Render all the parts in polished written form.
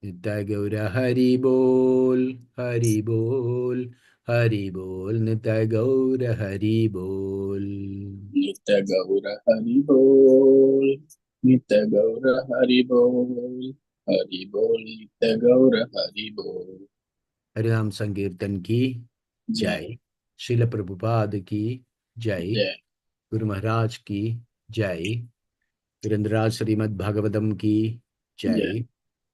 Nitya Gaura Hari Bol, Hari Bol, Hari Bol, Nitya Gaura Hari Bol. Nitya Gaura Hari Bol, Nitya Gaura Hari Bol, Hari Bol, Nitya Gaura Hari Bol. हरिनाम संकीर्तन की जय। Jai, Srila Prabhupada की जय। Jai, Guru Maharaj की जय। वीरेंद्रराज श्रीमद् भागवतम की Jai, जय।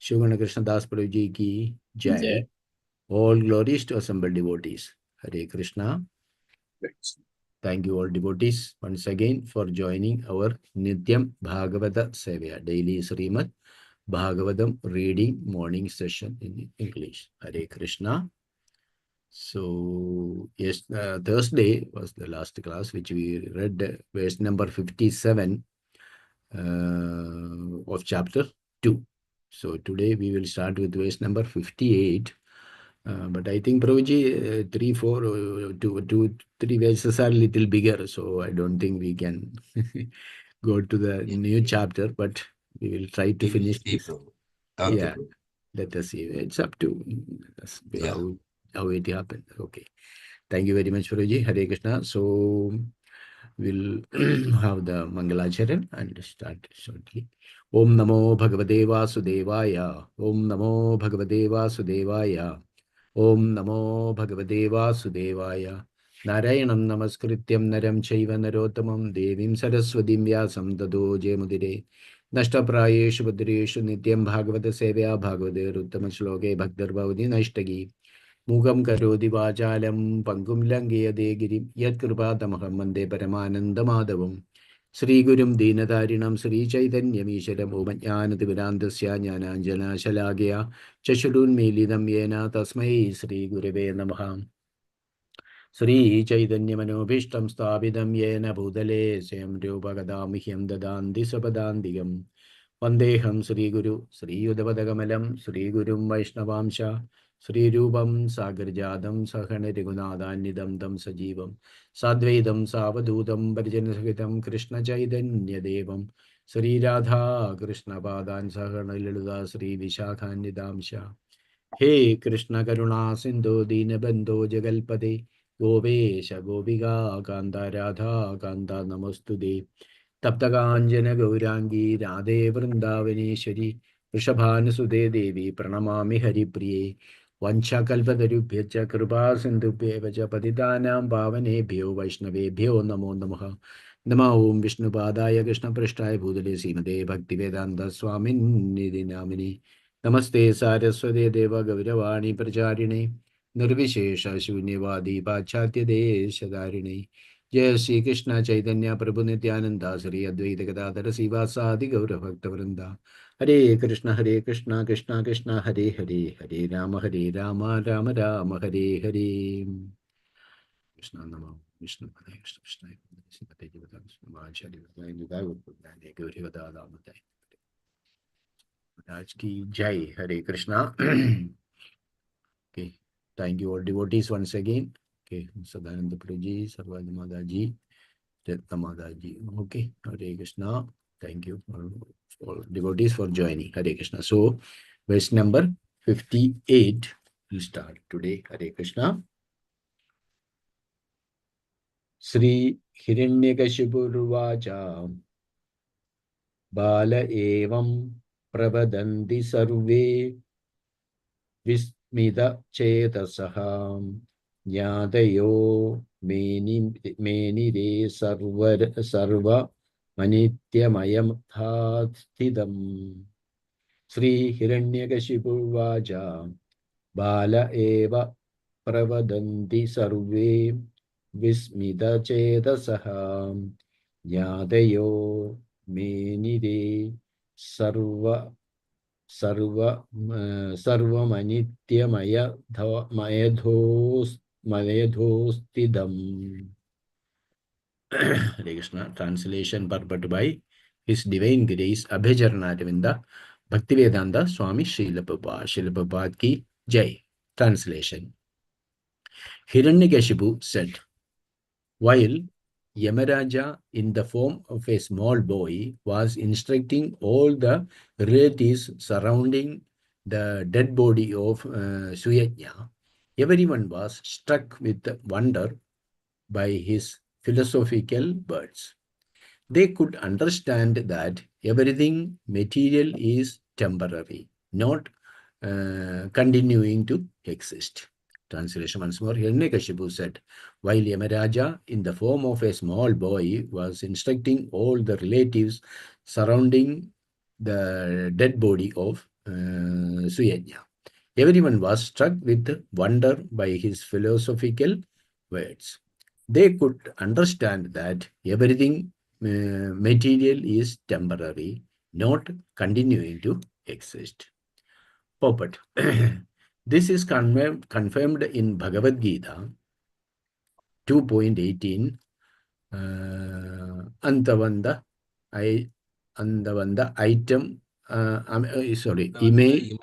शिवगण कृष्णदास प्रभु जी की जय। Jai. All glories to assembled devotees. Hare Krishna. Thank you all devotees once again for joining our Nityam Bhagavata Sevaya, daily Srimad Bhagavatam reading morning session in English. Hare Krishna. So, yes, Thursday was the last class which we read verse number 57 of chapter 2. So, today we will start with verse number 58. But I think Prabhuji, 3, 4, 2, 3 verses are little bigger, so I don't think we can go to the new chapter, but we will try to finish this. Yeah, let us see. It's up to us how it happened. Okay. Thank you very much, Prabhuji. Hare Krishna. So, we'll have the Mangalacharan and start shortly. Om Namo Bhagavate Vasudevaya. Om Namo Bhagavate Vasudevaya. Om Namo Bhagavate Vasudevaya. Narayanam Namaskrityam Naram Chaiva Narottamam Devim Saraswatim Vyasam Tado Jemudire. Nashtaprayeshu Badreshu Nityam Bhagavata Sevaya Bhagavate Ruttama Shloke Bhakdarbhavati Nashtagi. Mugam Karodi Vachalam Pangum Langeyade Girim Yat Kripatamaham Vande Paramanandamadavam. Sri Gurum Dinatarinam Sri Chaitanyamishram Omajnanativirandasya Jnananjana Shalagya Chashurun Milidam Yena Tasmai Sri Gurave Namaha. Sri Chaitanya Manobhishtam Sthavidam Yena Bhutale Swayam Rupakadamiham Dadanti Sapadantikam. Vandeham Sri Guru Sri Udavadagamalam Sri Gurum Vaishnavamsha Sri Rupam Sagarjadam Sahana Rigunadanidam Tam Sajivam Sadvedam Savadutam Parjanasahitam Krishna Chaitanya Devam Sri Radha Krishna Padan Sahana Liluda Sri Vishakhanidamsha. He Krishna Karuna Sindhu Dinabandho Jagalpade Govesha Gopiga Kanta Radha Kanta Namastude Taptakanjana Gaurangi Radhe Vrindavaneshwari Vrishabhanasude Devi Pranamami Haripriye Vanchakalpatarubhyacha Kripa Sindhubhyevacha Patitanam Pavanebhyo Vaishnavebhyo Namo Namaha. Nama Om Vishnupadaya Krishna Prasthaya Bhutale Srimate Bhaktivedanta Swamin Nidhi Namini. Namaste Saraswate Deva Gauravani Pracharine Nirvishesha Shunyavadi Pachatya Deshadarine. Jai Shri Krishna Chaitanya Prabhu Nityananda Sri Advaita Gadadhara Sivasadi Gaura Bhakta Vrinda. Hare Krishna Krishna Krishna Hare Hare Hare Rama Rama Rama Hare Hare. Krishna Nama Vishnu Padaya Krishna Krishna Sipate Jivata Vishnu Mahachari Vadaya Nidaya Gurudaya Gauri Vadada Madaya. Raj ki Jai. Hare Krishna. Okay. Thank you all devotees once again. Okay. Sadananda Prabhuji, Sarvada Madaji, Jetta Madaji. Okay. Hare Krishna. Thank you all devotees for joining. Hare Krishna. So, verse number 58 will start today. Hare Krishna. Sri Hiranyakashipurvacha Bala evam pravadanti sarve Vismita Chetasaham Yadayo Menide Sarva Manityamayam Thidam Sri Hiranyakashipu Bala Eva Pravadanti Sarve Vismita Chetasaham Yadayo Menide Sarva Sarvamanityamaya Mayadhostidam. Hare Krishna. Translation purport by His Divine Grace Abhijarnaravinda Bhaktivedanta Swami Srila Prabhupada. Srila Prabhupada ki Jai. Translation. Hiranyakashipu said, while Yamaraja, in the form of a small boy, was instructing all the relatives surrounding the dead body of Suyajna, everyone was struck with wonder by his philosophical words. They could understand that everything material is temporary, not continuing to exist. Translation once more. Hiranyakashipu said, while Yamaraja, in the form of a small boy, was instructing all the relatives surrounding the dead body of Suyajna. Everyone was struck with wonder by his philosophical words. They could understand that everything material is temporary, not continuing to exist. Popat. This is confirmed in Bhagavad Gita 2.18. Antavanda, Andavanda item, sorry, Ime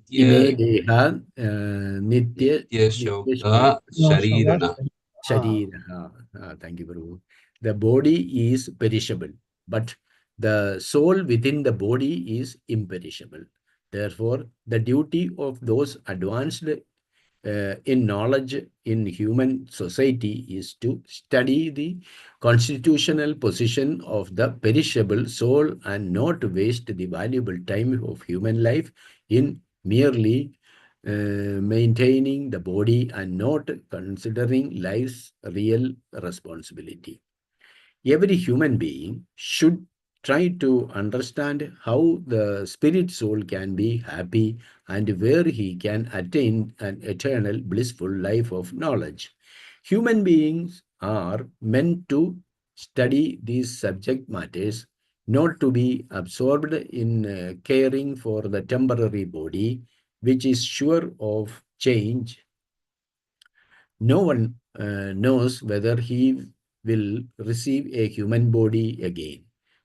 Deha Nitya Shoka Sharirana. Shariraha. Thank you, Prabhu. The body is perishable, but the soul within the body is imperishable. Therefore, the duty of those advanced in knowledge in human society is to study the constitutional position of the perishable soul and not waste the valuable time of human life in merely maintaining the body and not considering life's real responsibility. Every human being should try to understand how the spirit soul can be happy and where he can attain an eternal blissful life of knowledge. Human beings are meant to study these subject matters, not to be absorbed in caring for the temporary body, which is sure of change. No one knows whether he will receive a human body again.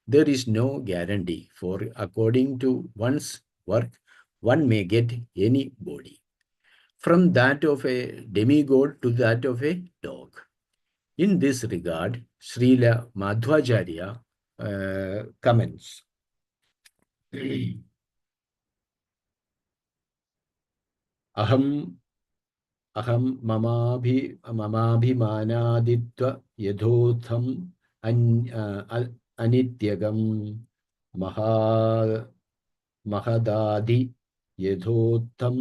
There is no guarantee, for according to one's work, one may get any body, from that of a demigod to that of a dog. In this regard, Srila Madhvacharya comments. Aham mamaभिमानादित्व यथोत्थम अनित्यगम महदादि यथोत्थम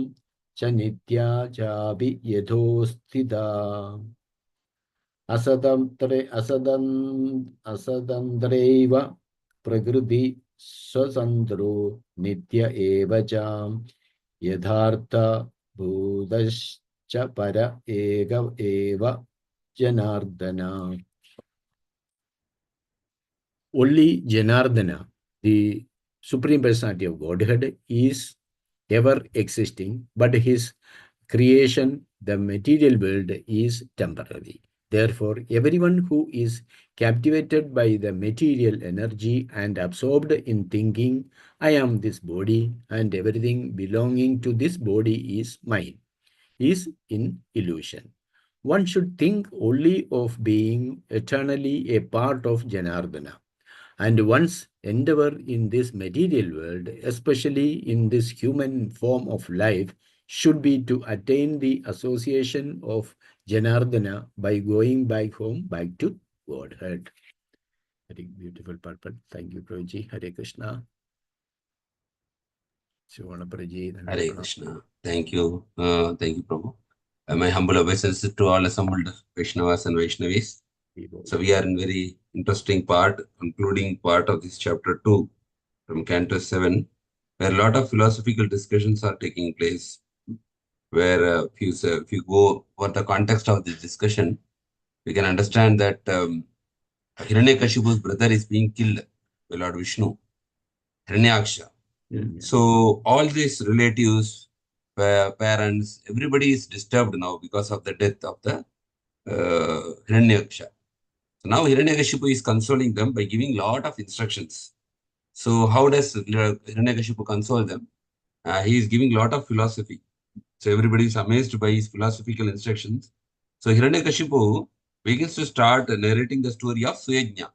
च नित्या चापि यथोस्थिता असदन्त्रैव प्रकृति स्वतन्त्रो नित्य एव च यथार्थ भूतश्च पर एव Janardana. Only Janardana, the Supreme Personality of Godhead, is ever existing, but his creation, the material world, is temporary. Therefore, everyone who is captivated by the material energy and absorbed in thinking, I am this body and everything belonging to this body is mine, is in illusion. One should think only of being eternally a part of Janardana. And one's endeavor in this material world, especially in this human form of life, should be to attain the association of Janardana by going back home, back to Godhead. Very beautiful purpose. Thank you, Prabhuji. Hare Krishna. Hare Krishna. Thank you. Thank you, Prabhu. My humble obeisance to all assembled Vaishnavas and Vaishnavis. So we are in very interesting part, concluding part of this chapter 2 from Canto 7, where a lot of philosophical discussions are taking place. Where if you go for the context of this discussion, we can understand that Hiranyakashipu's brother is being killed by Lord Vishnu, Hiranyaksha. So all these relatives, parents, everybody is disturbed now because of the death of the Hiranyaksha. So now Hiranyakashipu is consoling them by giving lot of instructions. So how does Hiranyakashipu console them? He is giving lot of philosophy. So everybody is amazed by his philosophical instructions. So Hiranyakashipu begins to start narrating the story of Suyajna.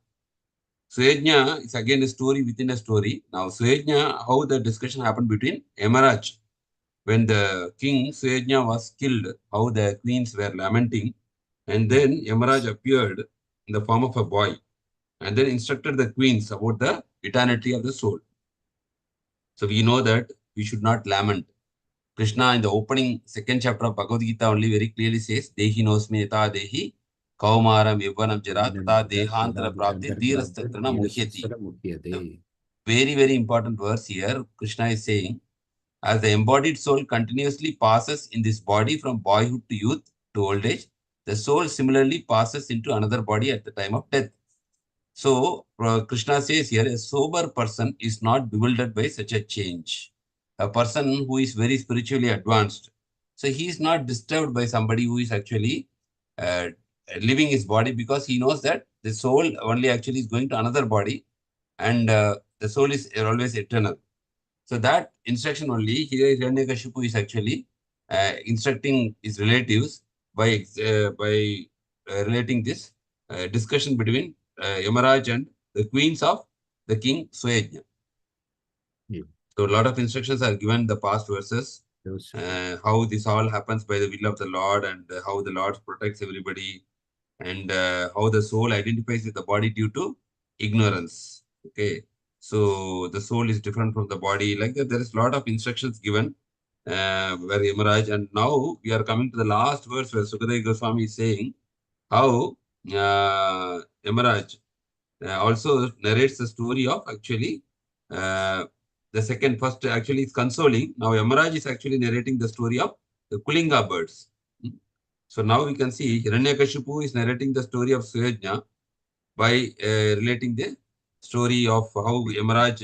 Swayajna is again a story within a story. Now, Swayajna, how the discussion happened between Yamaraj. When the king Swayajna was killed, how the queens were lamenting. And then Yamaraj appeared in the form of a boy and then instructed the queens about the eternity of the soul. So we know that we should not lament. Krishna in the opening second chapter of Bhagavad Gita only very clearly says, Dehi nosmi yata dehi kaumaram yavvanam jara tata dehantra prapti dhirastatrana muhyati. The very, very important verse here, Krishna is saying, as the embodied soul continuously passes in this body from boyhood to youth to old age, the soul similarly passes into another body at the time of death. So, Krishna says here, a sober person is not bewildered by such a change. A person who is very spiritually advanced, so he is not disturbed by somebody who is actually uh, living his body, because he knows that the soul only actually is going to another body, and the soul is always eternal. So that instruction only, here Hiranyakashipu is actually instructing his relatives by relating this discussion between Yamaraj and the queens of the king Swayajna. Yeah. So a lot of instructions are given in the past verses, how this all happens by the will of the Lord, and how the Lord protects everybody, and how the soul identifies with the body due to ignorance. Okay. So the soul is different from the body. Like that, there is a lot of instructions given where Yamaraj. And now we are coming to the last verse where Sukadeva Goswami is saying how Yamaraj also narrates the story of actually uh, the first actually is consoling. Now Yamaraj is actually narrating the story of the Kulinga birds. So now we can see Hiranyakashipu is narrating the story of Suyajna by relating the story of how Yamaraj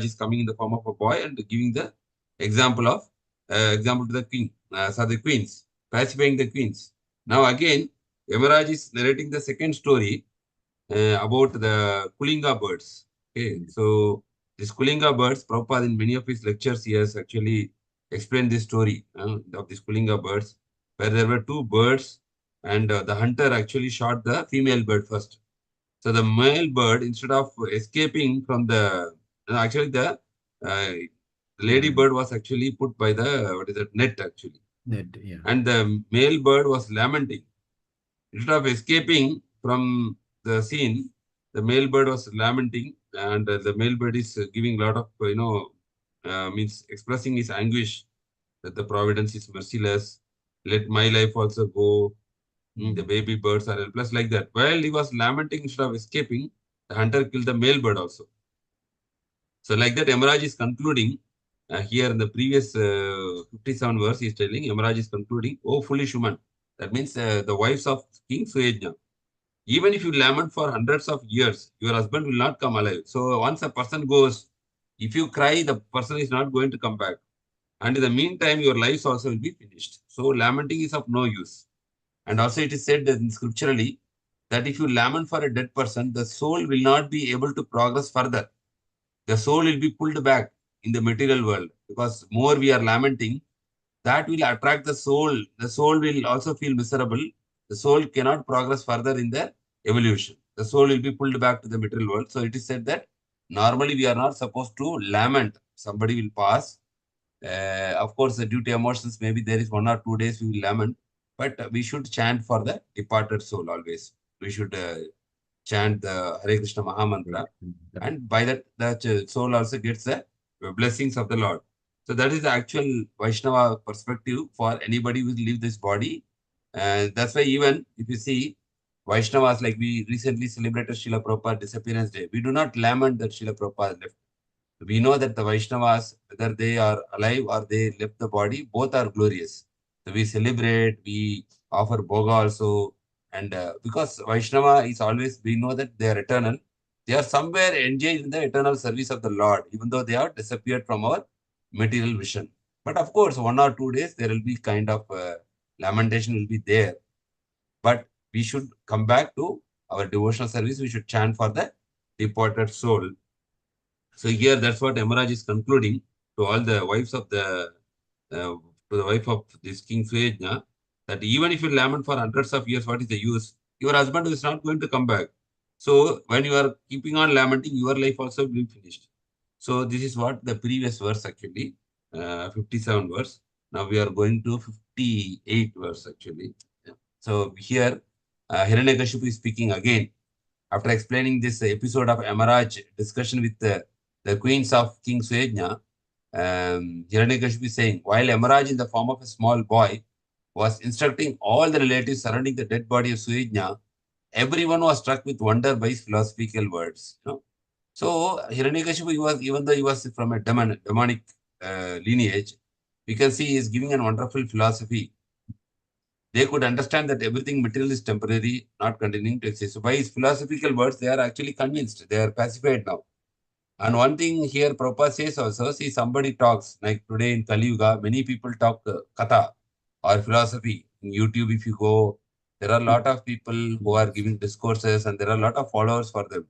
is coming in the form of a boy and giving the example of example to the king, the queens, pacifying the queens. Now again, Yamaraj is narrating the second story about the Kulinga birds. Okay, so these Kulinga birds, Prabhupada in many of his lectures, he has actually explained this story of these Kulinga birds, where there were two birds, and the hunter actually shot the female bird first. So the male bird, instead of escaping from actually the lady bird was actually put by the net actually. Net, yeah. And the male bird was lamenting. Instead of escaping from the scene, the male bird was lamenting, and the male bird is giving a lot of, means expressing his anguish that the providence is merciless. Let my life also go. The baby birds are helpless, like that. While he was lamenting, instead of escaping, the hunter killed the male bird also. So like that, Yamaraj is concluding here in the previous 57 verse, he is telling, Yamaraj is concluding, oh foolish woman. That means the wives of King Suyajna. Even if you lament for hundreds of years, your husband will not come alive. So once a person goes, if you cry, the person is not going to come back. And in the meantime, your lives also will be finished. So lamenting is of no use. And also it is said that scripturally that if you lament for a dead person, the soul will not be able to progress further. The soul will be pulled back in the material world, because more we are lamenting, that will attract the soul. The soul will also feel miserable. The soul cannot progress further in the evolution. The soul will be pulled back to the material world. So it is said that normally we are not supposed to lament. Somebody will pass. Of course, due to emotions, maybe there is 1 or 2 days we will lament, but we should chant for the departed soul always. We should chant the Hare Krishna Mahamantra, and by that, the soul also gets the blessings of the Lord. So that is the actual Vaishnava perspective for anybody who leave this body. And that's why even if you see Vaishnavas, like we recently celebrated Srila Prabhupada Disappearance Day, we do not lament that Srila Prabhupada left. We know that the Vaishnavas, whether they are alive or they left the body, both are glorious. So we celebrate, we offer bhoga also, and because Vaishnava is always, we know that they are eternal. They are somewhere engaged in the eternal service of the Lord, even though they have disappeared from our material vision. But of course, 1 or 2 days, there will be kind of lamentation will be there. But we should come back to our devotional service. We should chant for the departed soul. So here, that's what Yamaraj is concluding to all the wives of to the wife of this King Suyajna, that even if you lament for hundreds of years, what is the use? Your husband is not going to come back. So when you are keeping on lamenting, your life also will be finished. So this is what the previous verse actually, 57 verse. Now we are going to 58 verse actually. Yeah. So here, Hiranyakashipu is speaking again after explaining this episode of Yamaraj discussion with the queens of King Suyajna. Hiranyakashipu is saying, while Yamaraj in the form of a small boy was instructing all the relatives surrounding the dead body of Suyajna, everyone was struck with wonder by his philosophical words. So Hiranyakashipu, even though he was from a demonic lineage, we can see he is giving a wonderful philosophy. They could understand that everything material is temporary, not continuing to exist. So by his philosophical words, they are actually convinced. They are pacified now. And one thing here, Prabhupada says also, see, somebody talks, like today in Kali Yuga, many people talk katha or philosophy. In YouTube, if you go, there are a lot of people who are giving discourses and there are a lot of followers for them.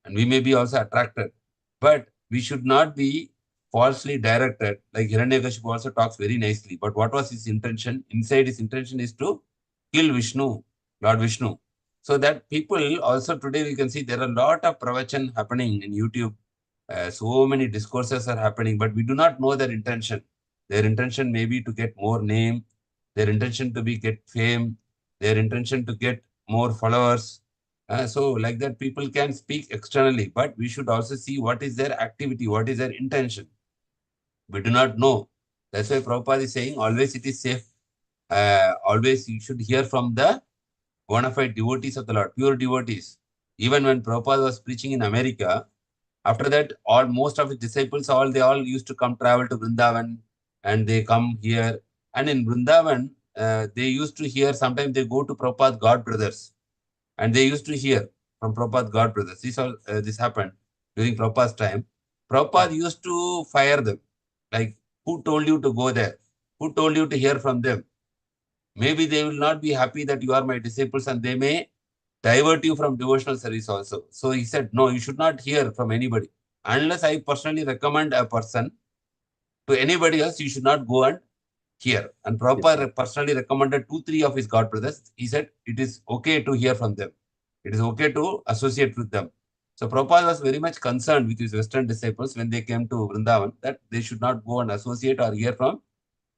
And we may be also attracted. But we should not be falsely directed. Like Hiranyakashipu also talks very nicely. But what was his intention? Inside his intention is to kill Vishnu, Lord Vishnu. So that people also today we can see there are a lot of pravachan happening in YouTube. So many discourses are happening, but we do not know their intention. Their intention may be to get more name, their intention to be get fame, their intention to get more followers. So like that, people can speak externally, but we should also see what is their activity, what is their intention. We do not know. That's why Prabhupada is saying always it is safe. Always you should hear from the bona fide devotees of the Lord, pure devotees. Even when Prabhupada was preaching in America, after that, most of his disciples, they all used to come travel to Vrindavan and they come here. And in Vrindavan, they used to hear, sometimes they go to Prabhupada God Brothers and they used to hear from Prabhupada God Brothers. This happened during Prabhupada's time. Prabhupada used to fire them. Like, who told you to go there? Who told you to hear from them? Maybe they will not be happy that you are my disciples and they may divert you from devotional service also. So he said, no, you should not hear from anybody. Unless I personally recommend a person to anybody else, you should not go and hear. And Prabhupada personally recommended 2, 3 of his God brothers. He said, it is okay to hear from them. It is okay to associate with them. So Prabhupada was very much concerned with his Western disciples when they came to Vrindavan that they should not go and associate or hear from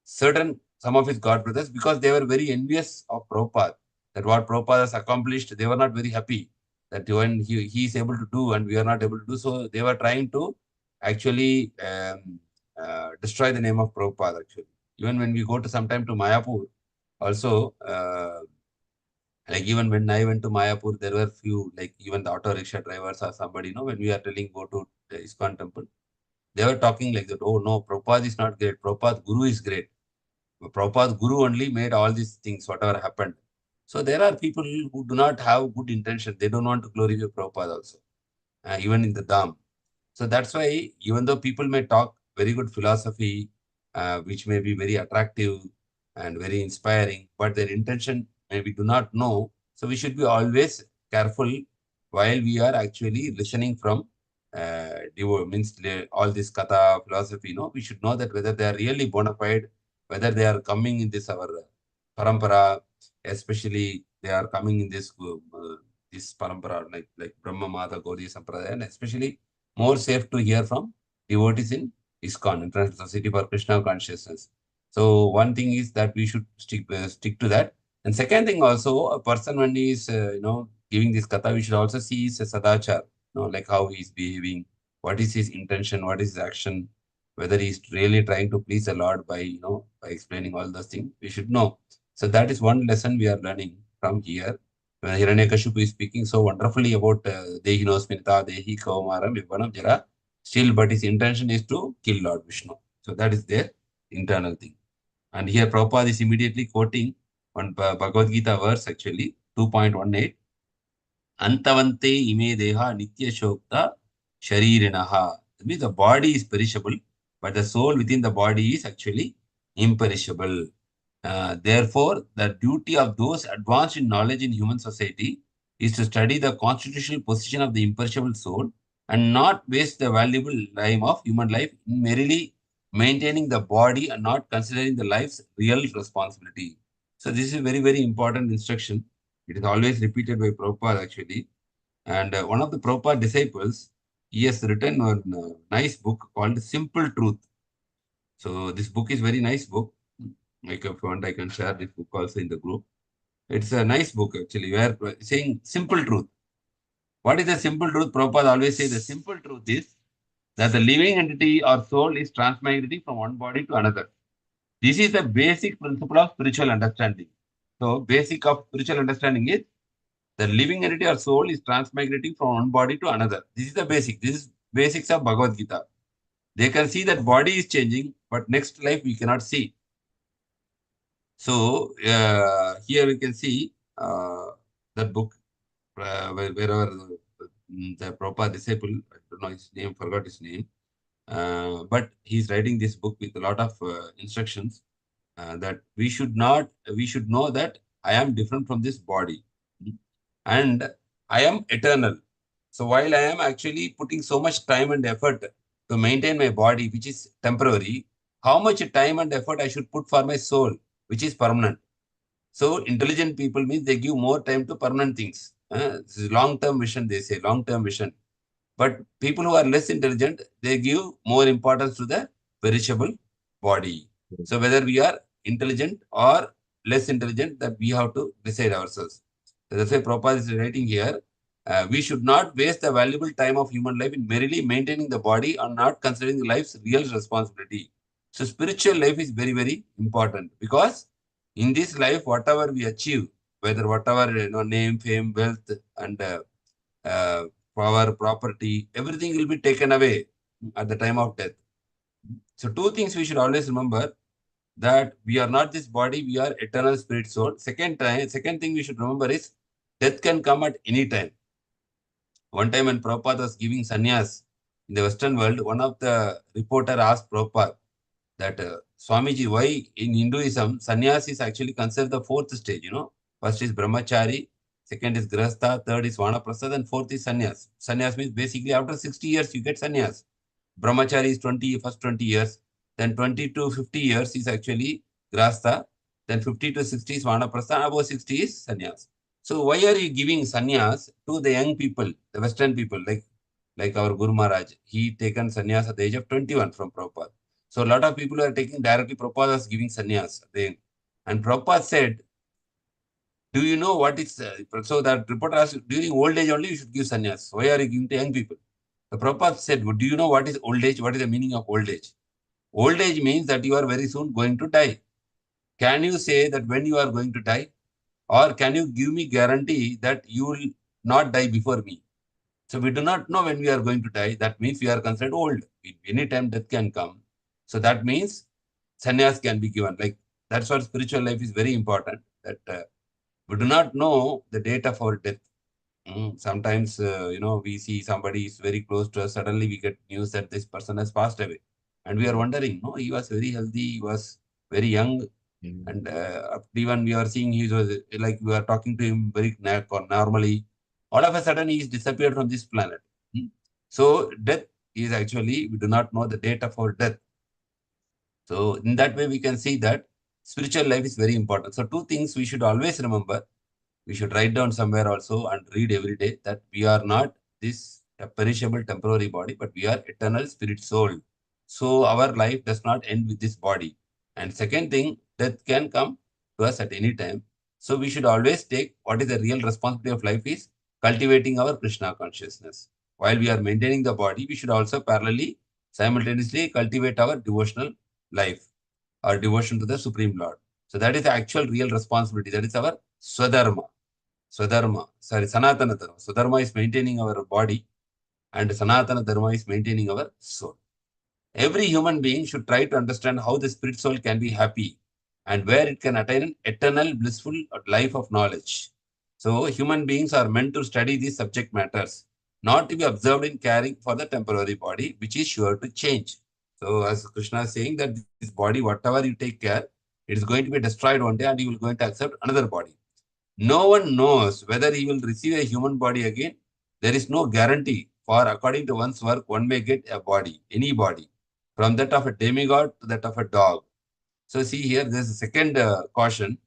some of his God brothers because they were very envious of Prabhupada. That what Prabhupada has accomplished, they were not very happy that when he is able to do and we are not able to do. So they were trying to actually destroy the name of Prabhupada actually. Even when we go to sometime to Mayapur, also like even when I went to Mayapur, there were few like even the auto rickshaw drivers or somebody, when we are telling go to the ISKCON temple, they were talking like that. Oh no, Prabhupada is not great. Prabhupada Guru is great. Prabhupada's Guru only made all these things, whatever happened. So there are people who do not have good intention. They don't want to glorify Prabhupada also, even in the Dham. So that's why even though people may talk very good philosophy, which may be very attractive and very inspiring, but their intention maybe do not know. So we should be always careful while we are actually listening from means all this katha philosophy. We should know that whether they are really bona fide, whether they are coming in this our parampara, especially they are coming in this parampara like Brahma Mata Gauri Sampradaya, and especially more safe to hear from devotees in ISKCON, International Society for Krishna Consciousness. So one thing is that we should stick to that. And second thing also, a person when he is giving this katha, we should also see his sadachar, like how he is behaving, what is his intention, what is his action, whether he is really trying to please the Lord by explaining all those things. We should know. So that is one lesson we are learning from here. When Hiranyakashipu is speaking so wonderfully about Dehi no Smrita, Dehi Kaumaram, Vibhanam Jara, still, but his intention is to kill Lord Vishnu. So that is their internal thing. And here Prabhupada is immediately quoting one Bhagavad Gita verse actually, 2.18. Antavante ime deha nitya shokta sharirinaha. That means the body is perishable, but the soul within the body is actually imperishable. Therefore, the duty of those advanced in knowledge in human society is to study the constitutional position of the imperishable soul and not waste the valuable time of human life in merely maintaining the body and not considering the life's real responsibility. So this is very, very important instruction. It is always repeated by Prabhupada actually. And one of the Prabhupada disciples, he has written a nice book called Simple Truth. So this book is very nice book. Like if you want, I can share this book also in the group. It's a nice book actually. We are saying simple truth. What is the simple truth? Prabhupada always say the simple truth is that the living entity or soul is transmigrating from one body to another. This is the basic principle of spiritual understanding. So basic of spiritual understanding is the living entity or soul is transmigrating from one body to another. This is the basic. This is basics of Bhagavad Gita. They can see that body is changing, but next life we cannot see. So here we can see that book wherever the Prabhupada disciple, I don't know his name, forgot his name, but he's writing this book with a lot of instructions that we should know that I am different from this body and I am eternal. So while I am actually putting so much time and effort to maintain my body, which is temporary, how much time and effort I should put for my soul, which is permanent. So intelligent people means they give more time to permanent things. This is long-term vision, they say, long-term vision. But people who are less intelligent, they give more importance to the perishable body. So whether we are intelligent or less intelligent, that we have to decide ourselves. So that's why Prabhupada is writing here, we should not waste the valuable time of human life in merely maintaining the body and not considering life's real responsibility. So spiritual life is very, very important because in this life, whatever we achieve, whether whatever name, fame, wealth, and uh, power, property, everything will be taken away at the time of death. So two things we should always remember, that we are not this body, we are eternal spirit soul. Second thing we should remember is death can come at any time. One time when Prabhupada was giving sannyas in the Western world, one of the reporter asked Prabhupada that Swamiji, why in Hinduism sannyas is actually considered the fourth stage, First is brahmachari, second is grahastha, third is vanaprastha, and fourth is sannyas. Sannyas means basically after 60 years you get sannyas. Brahmachari is first 20 years, then 20 to 50 years is actually grahastha, then 50 to 60 is vanaprastha, above 60 is sannyas. So why are you giving sannyas to the young people, the Western people, like our Guru Maharaj? He taken sannyas at the age of 21 from Prabhupada. So a lot of people are taking directly Prabhupada as giving sannyas. And Prabhupada said, do you know what is, so that reporter asked, during old age only you should give sannyas. Why are you giving to young people? The Prabhupada said, do you know what is old age? What is the meaning of old age? Old age means that you are very soon going to die. Can you say that when you are going to die? Or can you give me guarantee that you will not die before me? So we do not know when we are going to die. That means we are considered old. Any time death can come. So that means sannyas can be given. Like that's what spiritual life is very important. That we do not know the date of our death. Sometimes we see somebody is very close to us. Suddenly we get news that this person has passed away, and we are wondering. No, he was very healthy. He was very young, and even we are seeing he was like we are talking to him very normally. All of a sudden, he is disappeared from this planet. So death is actually we do not know the date of our death. So in that way, we can see that spiritual life is very important. So two things we should always remember. We should write down somewhere also and read every day that we are not this perishable temporary body, but we are eternal spirit soul. So our life does not end with this body. And second thing, death can come to us at any time. So we should always take what is the real responsibility of life is cultivating our Krishna consciousness. While we are maintaining the body, we should also parallelly, simultaneously cultivate our devotional life, our devotion to the Supreme Lord. So that is the actual real responsibility. That is our Swadharma. Sanatana Dharma. Swadharma is maintaining our body and Sanatana Dharma is maintaining our soul. Every human being should try to understand how the spirit soul can be happy and where it can attain an eternal blissful life of knowledge. So human beings are meant to study these subject matters, not to be observed in caring for the temporary body, which is sure to change. So as Krishna is saying that this body, whatever you take care, it is going to be destroyed one day and you will going to accept another body. No one knows whether he will receive a human body again. There is no guarantee, for according to one's work, one may get a body, any body, from that of a demigod to that of a dog. So see here, there's a second caution.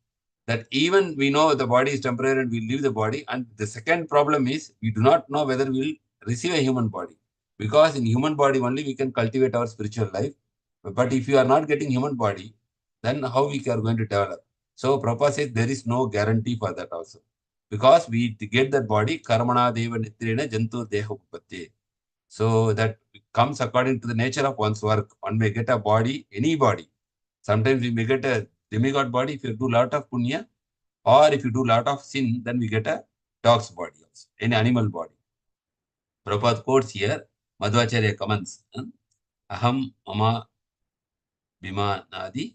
that even we know the body is temporary and we leave the body. And the second problem is we do not know whether we will receive a human body, because in human body only we can cultivate our spiritual life. But if you are not getting human body, then how we are going to develop? So Prabhupada says there is no guarantee for that also, because we get that body karmana deva nitrena jantu deha upatti. So that comes according to the nature of one's work. One may get a body, any body. Sometimes we may get a demigod body if you do a lot of punya, or if you do a lot of sin, then we get a dog's body also, any animal body. Prabhupada quotes here, Madhvacharya comments, Aham mama bhimanadi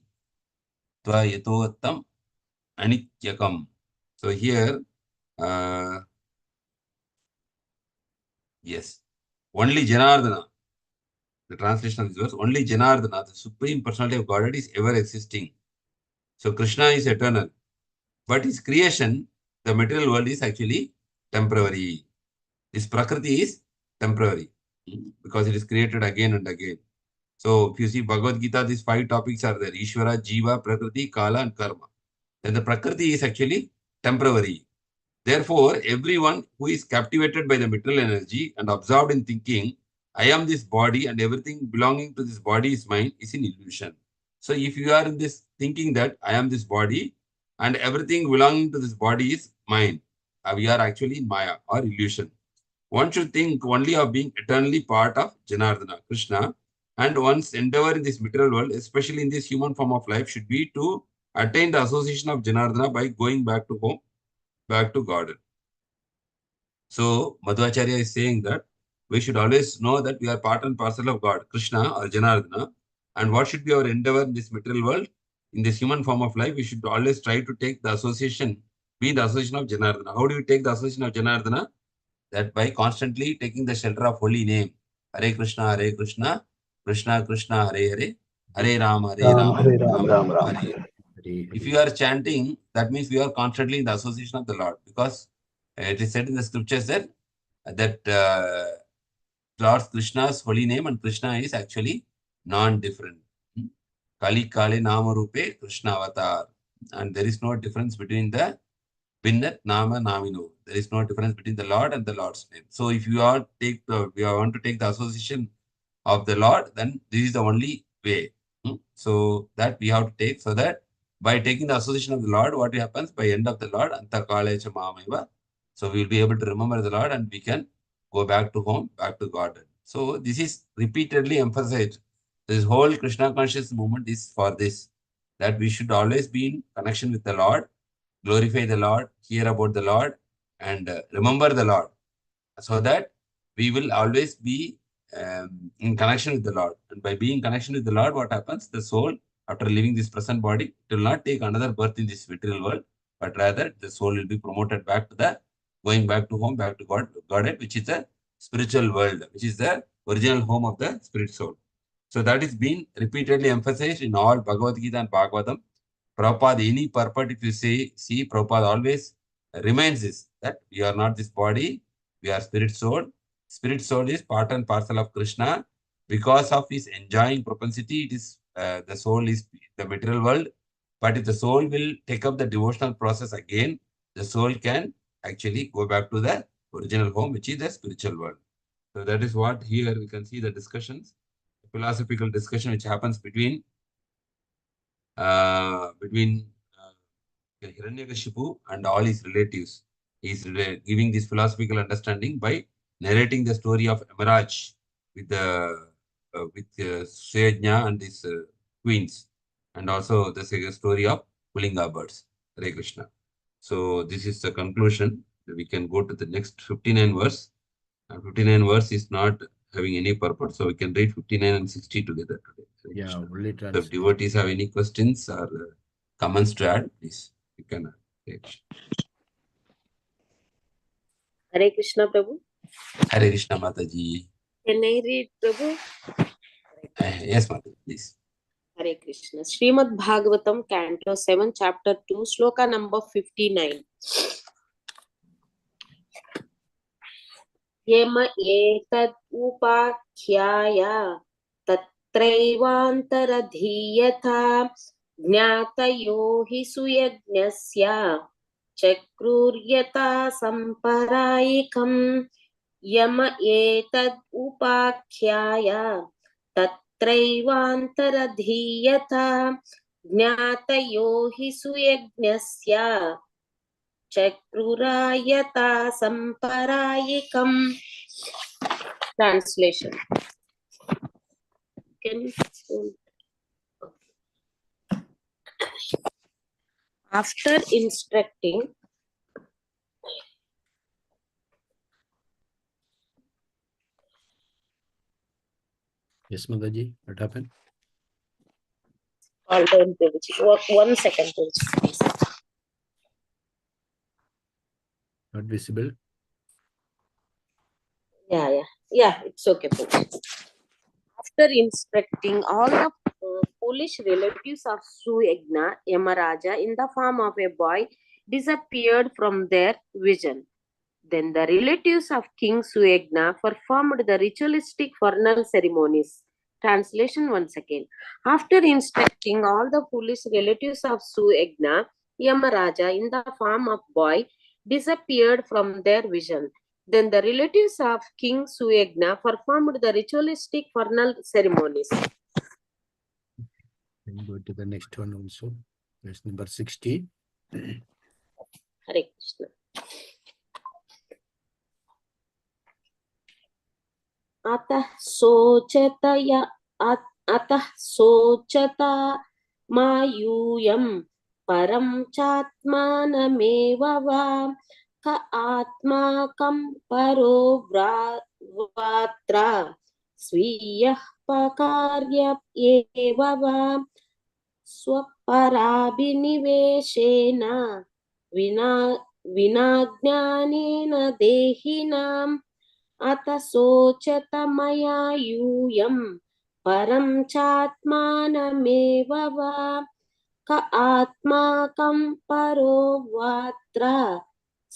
tva yatottam anityakam. So here, yes, only Janardana, the translation of this verse, only Janardana, the Supreme Personality of Godhead, is ever existing. So Krishna is eternal. But his creation, the material world, is actually temporary. This Prakriti is temporary because it is created again and again. So if you see Bhagavad Gita, these 5 topics are there: Ishvara, Jiva, Prakriti, Kala, and Karma. Then the Prakriti is actually temporary. Therefore, everyone who is captivated by the material energy and absorbed in thinking, I am this body and everything belonging to this body is mine, is an illusion. So if you are in this thinking that I am this body and everything belonging to this body is mine, we are actually in Maya or illusion. One should think only of being eternally part of Janardana, Krishna, and one's endeavor in this material world, especially in this human form of life, should be to attain the association of Janardana by going back to home, back to God. So Madhvacharya is saying that we should always know that we are part and parcel of God, Krishna or Janardana. And what should be our endeavor in this material world? In this human form of life, we should always try to take the association, be the association of Janardana. How do you take the association of Janardana? That by constantly taking the shelter of holy name. Hare Krishna, Krishna Krishna, Hare Hare, Hare Rama, Hare Ram Ram, Ram, Ram Ram, Hare Hare. Hare. If you are chanting, that means we are constantly in the association of the Lord, because it is said in the scriptures that Lord Krishna's holy name and Krishna is actually non-different. Kali Kale Nama Rupe Krishna Avatar. And there is no difference between the Vinnat Nama Namino. There is no difference between the Lord and the Lord's name. So if you are we want to take the association of the Lord, then this is the only way. So that we have to take, so that by taking the association of the Lord, what happens by end of the Lord, Anta Kalecha Mamaiva. So we will be able to remember the Lord and we can go back to home, back to God. So this is repeatedly emphasized. This whole Krishna conscious movement is for this, that we should always be in connection with the Lord, glorify the Lord, hear about the Lord, and remember the Lord, so that we will always be in connection with the Lord. And by being in connection with the Lord, what happens? The soul, after leaving this present body, it will not take another birth in this material world, but rather the soul will be promoted back to going back to home, back to Godhead, which is the spiritual world, which is the original home of the spirit soul. So that is being repeatedly emphasized in all Bhagavad Gita and Bhagavatam. Prabhupada, any purport, if you see, Prabhupada always reminds this, that we are not this body, we are spirit soul. Spirit soul is part and parcel of Krishna. Because of his enjoying propensity, it is the soul is the material world. But if the soul will take up the devotional process again, the soul can actually go back to the original home, which is the spiritual world. So that is what here we can see the discussions, philosophical discussion which happens between Hiranyakashipu and all his relatives. He is giving this philosophical understanding by narrating the story of Yamaraja with Srejna and his queens, and also the story of Kulinga birds. Hare Krishna. So this is the conclusion. We can go to the next 59 verse. 59 verse is not having any purpose, so we can read 59 and 60 together today. Yeah, only So if devotees have any questions or comments to add, please, you can. Hare Krishna, Prabhu. Hare Krishna, Mataji. Can I read, Prabhu? Yes, Mataji, please. Hare Krishna. Srimad Bhagavatam, Canto 7, Chapter 2, Sloka number 59. Yema etad upakhyaya tatraivantaradhiyatha ज्ञातयो हि सुयज्ञस्य चक्रुर्यथा सम्परायिकम् यम एतद् उपाख्याय तत्रैवान्तरधीयता ज्ञातयो हि सुयज्ञस्य चक्रुरायता सम्परायिकम्. Translation. Can you after instructing Yes, Mataji, what happened? all down Prabhuji. 1 second, Prabhuji, please. Not visible. Yeah, it's okay, Prabhuji. After instructing all the foolish relatives of Suyagna, Yamaraja, in the form of a boy, disappeared from their vision. Then the relatives of King Suyagna performed the ritualistic vernal ceremonies. Translation once again. After instructing all the foolish relatives of Suyagna, Yamaraja, in the form of boy, disappeared from their vision. Then the relatives of King Suyagna performed the ritualistic vernal ceremonies. Then go to the next one also. Verse number 60. Hare Krishna. अतः सोचता मायूयं परं चात्मानमेव वा क आत्माकं परो वात्रा स्वीयः पकार्य एव वा स्वपराभिनिवेशेन विना ज्ञानेन देहिनाम् अत सोचत मया यूयं परं चात्मानमेव वा क आत्माकं परो वात्र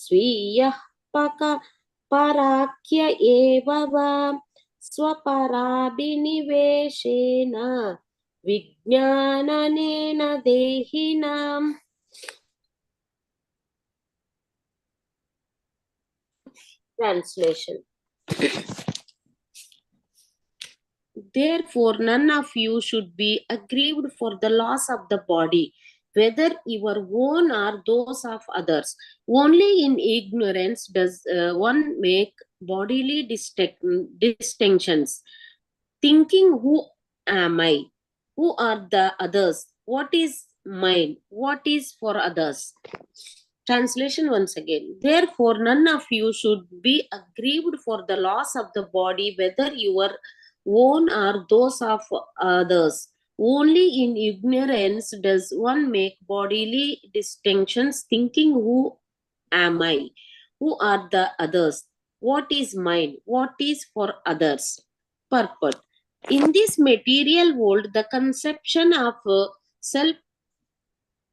स्वीयः पराख्य एव वा स्वपराभिनिवेशेन विज्ञाननेन देहिनाम्. Translation. Therefore, none of you should be aggrieved for the loss of the body, whether your own or those of others. Only in ignorance does one make bodily distinctions, thinking, who am I? Who are the others? What is mine? What is for others? Translation once again. Therefore, none of you should be aggrieved for the loss of the body, whether your own or those of others. Only in ignorance does one make bodily distinctions, thinking, who am I? Who are the others? What is mine? What is for others? Purport. In this material world, the conception of self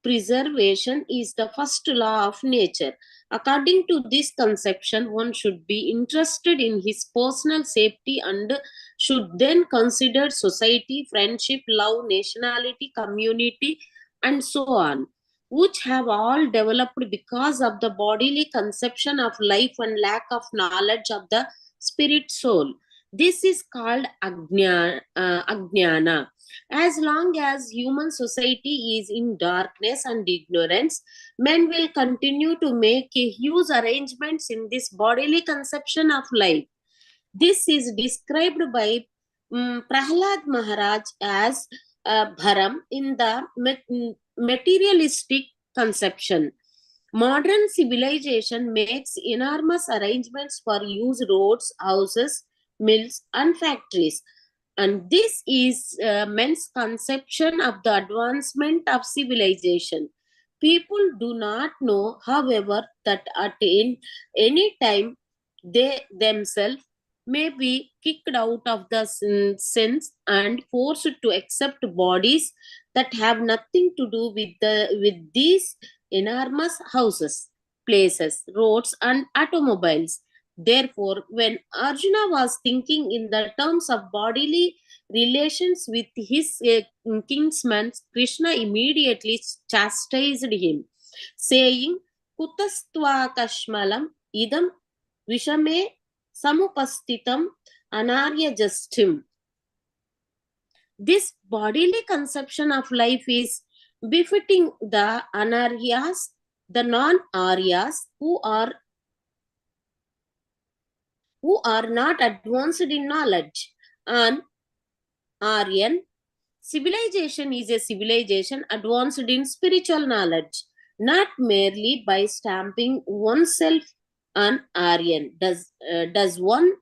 preservation is the first law of nature. According to this conception, one should be interested in his personal safety and should then consider society, friendship, love, nationality, community, and so on, which have all developed because of the bodily conception of life and lack of knowledge of the spirit soul. This is called ajnana. As long as human society is in darkness and ignorance, men will continue to make huge arrangements in this bodily conception of life. This is described by Prahlad Maharaj as Bharam in the materialistic conception. Modern civilization makes enormous arrangements for use roads, houses, mills, and factories. And this is men's conception of the advancement of civilization. People do not know, however, that at any time they themselves may be kicked out of the sense and forced to accept bodies that have nothing to do with these enormous houses, places, roads, and automobiles. Therefore, when Arjuna was thinking in the terms of bodily relations with his kinsman, Krishna immediately chastised him, saying, Kutastva kashmalam idam vishame samupastitam anarya justim. This bodily conception of life is befitting the anaryas, the non-aryas, who are not advanced in knowledge. An Aryan civilization is a civilization advanced in spiritual knowledge, not merely by stamping oneself an Aryan. Does one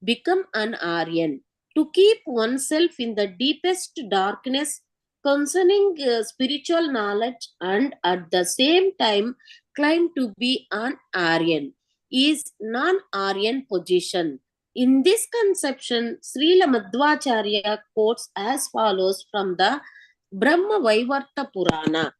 become an Aryan? To keep oneself in the deepest darkness concerning spiritual knowledge and at the same time claim to be an Aryan is non-Aryan position. In this conception, Srila Madhvacharya quotes as follows from the Brahma Vaivarta Purana.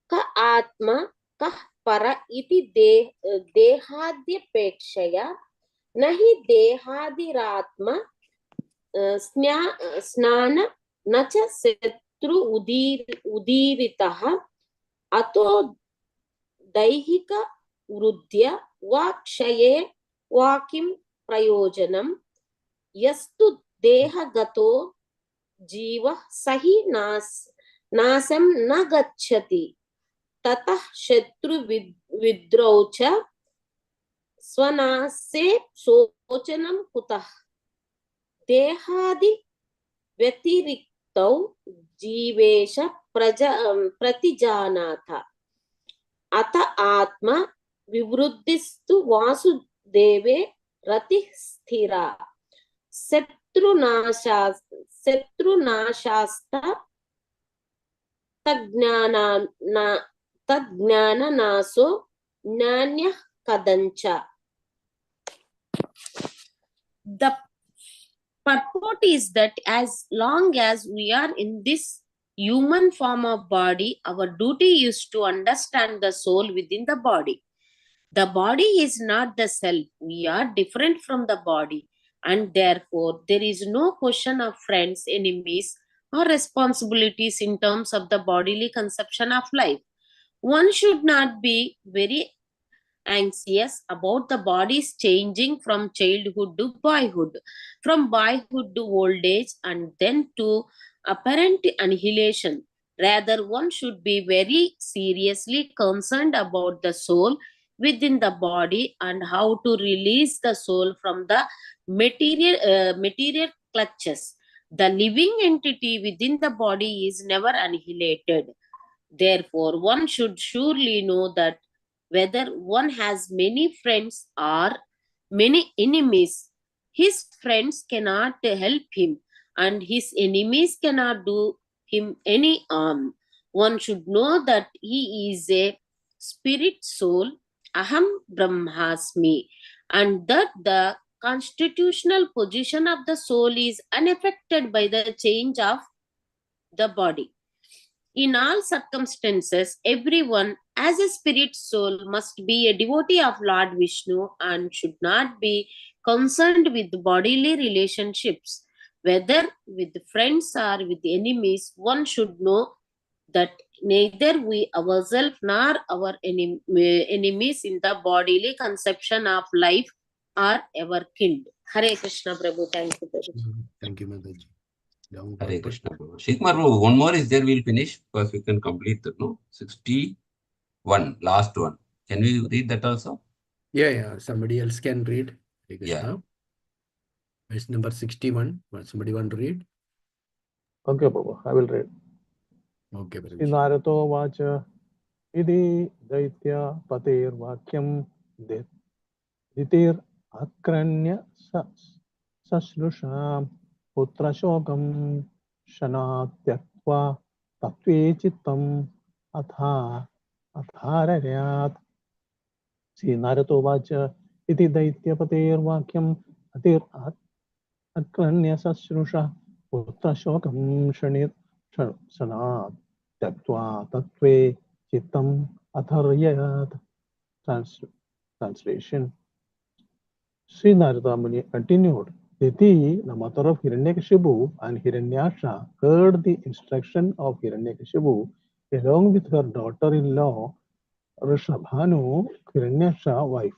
Ka atma kah para iti dehadhyapekshaya nahi dehadiratma snana nacha setru udiritaha ato daihika वृद्ध्य वाक्षये वाकिम प्रयोजनम यस्तु देहगतो जीव सही नासम न गच्छति ततः शत्रु विद्रौ च स्वनासे शोचनम कुतः देहादि व्यतिरिक्तौ जीवेश प्रतिजानाथ अत आत्मा विवृद्धिस्तु वासुदेवे रति स्थिरा शत्रुनाशास्त तज्ञाननासो ज्ञान्यः कदञ्च. The purport is that as long as we are in this human form of body, our duty is to understand the soul within the body. The body is not the self. We are different from the body, and therefore there is no question of friends, enemies, or responsibilities in terms of the bodily conception of life. One should not be very anxious about the body's changing from childhood to boyhood, from boyhood to old age, and then to apparent annihilation. Rather, one should be very seriously concerned about the soul within the body and how to release the soul from the material clutches. The living entity within the body is never annihilated. Therefore, one should surely know that whether one has many friends or many enemies, his friends cannot help him and his enemies cannot do him any harm. One should know that he is a spirit soul, aham brahmasmi, and that the constitutional position of the soul is unaffected by the change of the body. In all circumstances, everyone as a spirit soul must be a devotee of Lord Vishnu and should not be concerned with bodily relationships. Whether with friends or with enemies, one should know that neither we ourselves nor our enemies in the bodily conception of life are ever killed. Hare Krishna Prabhu. Thank you, Prabhu. Thank you, Mataji. Hare Krishna Prabhu. Shikmar Prabhu, one more is there, we'll finish because we can complete the 61, last one. Can we read that also? Yeah. Somebody else can read. Hare Krishna. Yeah. Verse number 61. Somebody want to read? Okay, Prabhu, I will read. Okay, Prabhu. Narrato vacha idi daitya patir vakyam ditir akranya sashrusham putra shokam shanatyatva tatve chittam atharayat. See, Narrato vacha idi daitya patir vakyam atir akranya sashrusha putra shokam Sanat Tattva Tattve Chittam Atharyat. Translation. Sri Narada Muni continued. Diti, the mother of Hiranyakashipu and Hiranyasha, heard the instruction of Hiranyakashipu along with her daughter-in-law Rishabhanu, Hiranyasha's wife.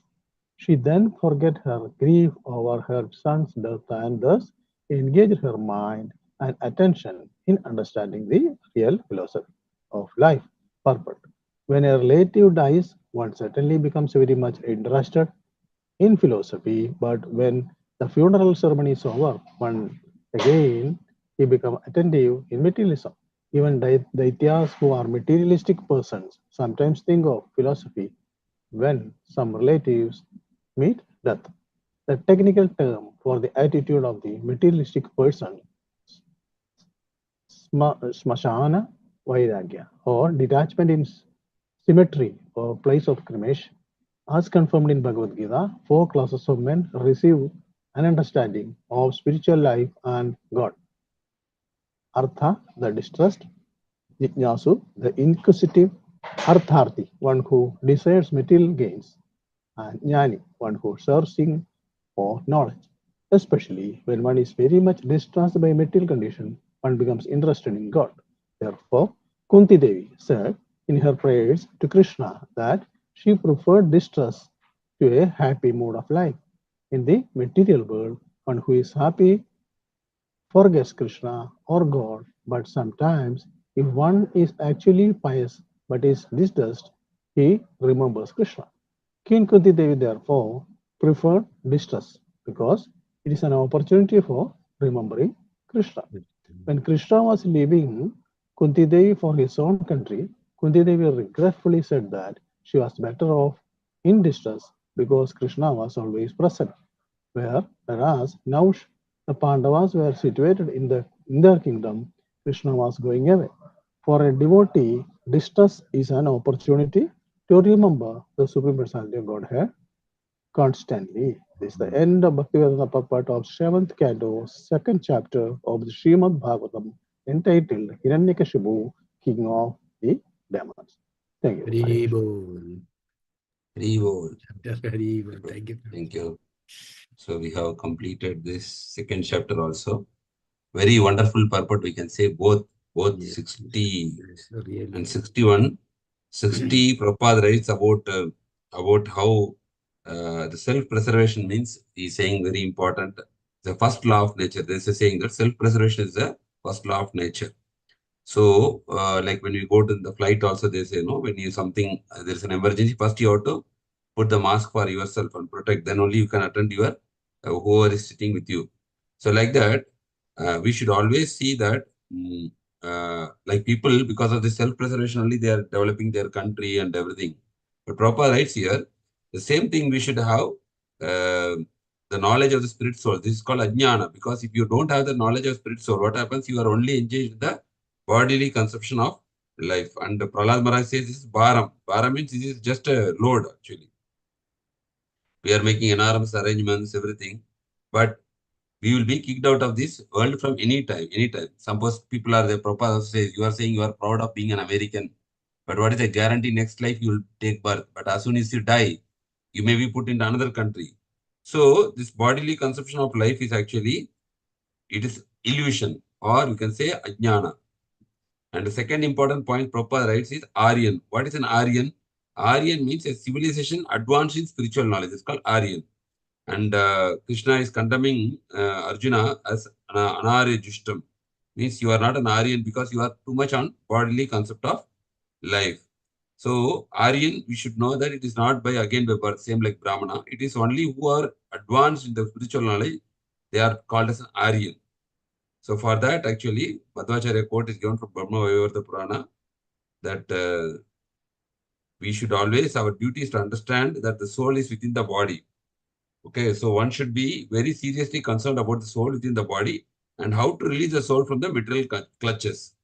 She then forgot her grief over her son's death and thus engaged her mind and attention in understanding the real philosophy of life purpose. When a relative dies, one certainly becomes very much interested in philosophy, but when the funeral ceremony is over, one again he becomes attentive in materialism. Even Daityas who are materialistic persons sometimes think of philosophy when some relatives meet death. The technical term for the attitude of the materialistic person, smashana vairagya, or detachment in cemetery or place of cremation. As confirmed in Bhagavad Gita, four classes of men receive an understanding of spiritual life and God. Artha, the distressed; Jijnasu, the inquisitive; Artharthi, one who desires material gains; and Jnani, one who searching for knowledge. Especially when one is very much distressed by material condition, one becomes interested in God. Therefore, Kunti Devi said in her prayers to Krishna that she preferred distress to a happy mood of life. In the material world, one who is happy forgets Krishna or God, but sometimes if one is actually pious but is distressed, he remembers Krishna. King Kunti Devi therefore preferred distress because it is an opportunity for remembering Krishna. When Krishna was leaving Kunti Devi for his own country, Kunti Devi regretfully said that she was better off in distress because Krishna was always present. Whereas now the Pandavas were situated in their kingdom, Krishna was going away. For a devotee, distress is an opportunity to remember the Supreme Personality of Godhead constantly. This is the end of Bhaktivedanta part of 7th Canto, 2nd chapter of the Srimad Bhagavatam, entitled Hiranyakashipu, King of the Demons. Thank you. Hari Bol. Hari Bol. Hari Bol. Thank you. Thank you. So we have completed this second chapter also. Very wonderful purport. We can say both Yes, 60 yes, really. and 61. 60 Prabhupada writes about how the self-preservation means. He's saying very important. The first law of nature. There's a saying that self-preservation is the first law of nature. So, like when you go to the flight, also they say, no, when you something there's an emergency, first you have to put the mask for yourself and protect. Then only you can attend your whoever is sitting with you. So, like that, we should always see that, like people, because of the self-preservation only, they are developing their country and everything. But Prabhupada writes here, the same thing we should have. The knowledge of the spirit soul. This is called ajnana, because if you don't have the knowledge of spirit soul, what happens? You are only engaged in the bodily conception of life. And Prahlad Maharaj says this is bharam. Bharam means this is just a load actually. We are making enormous arrangements, everything. But we will be kicked out of this world from any time, anytime. Suppose people are there, Prabhupada says, you are saying you are proud of being an American. But what is the guarantee next life you will take birth? But as soon as you die, you may be put into another country. So this bodily conception of life is actually, it is illusion, or you can say ajnana. And the second important point Prabhupada writes is Aryan. What is an Aryan? Aryan means a civilization advanced in spiritual knowledge. It's called Aryan. And Krishna is condemning Arjuna as an Anarya Jushtam. Means you are not an Aryan because you are too much on bodily concept of life. So Aryan, we should know that it is not by again by birth, same like Brahmana. It is only who are advanced in the spiritual knowledge. They are called as an Aryan. So for that, actually, Madhvacharya quote is given from Brahma Vaivarta Purana that we should always, our duty is to understand that the soul is within the body. Okay, so one should be very seriously concerned about the soul within the body and how to release the soul from the material clutches.